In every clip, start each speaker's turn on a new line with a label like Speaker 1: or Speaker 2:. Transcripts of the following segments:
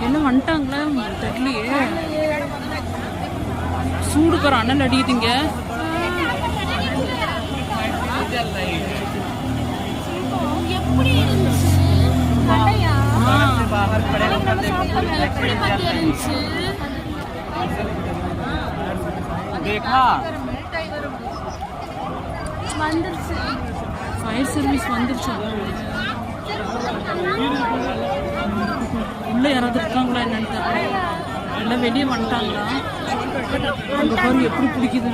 Speaker 1: என்ன வந்துட்டாங்களா தெரியலையே. சூடு பாரு, அண்ணல் அடிக்குதுங்க. ஃபயர் சர்வீஸ் வந்துருச்சு. உள்ள யாராவது இருக்காங்களா என்னன்னு தெரியல. எல்லாம் வெளியே வந்துட்டாங்களா? அங்க பாரு எப்படி பிடிக்குது.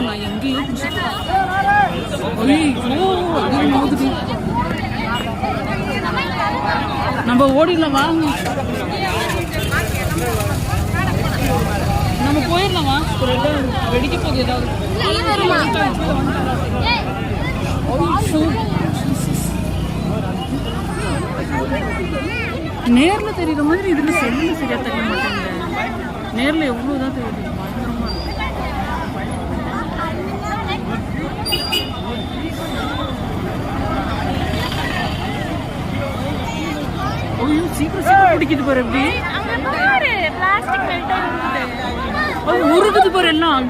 Speaker 1: நான் எங்கேயோ நம்ம ஓடிடலாம் வாங்க, நம்ம போயிடலாம் வா. ஒரு வெடிக்க போகுது ஏதாவது. நேர்ல தெரியுற மாதிரி இதுல செல்லுல சரியா தெரிய மாட்டேங்குது. நேர்ல எவ்வளவுதான் தெரியுது. பயங்கரமா ஐயோ, சீக்கிரம் சீக்கிரம் பிடிக்குது பாரு. எப்படி உருகுது பாரு எல்லாம்.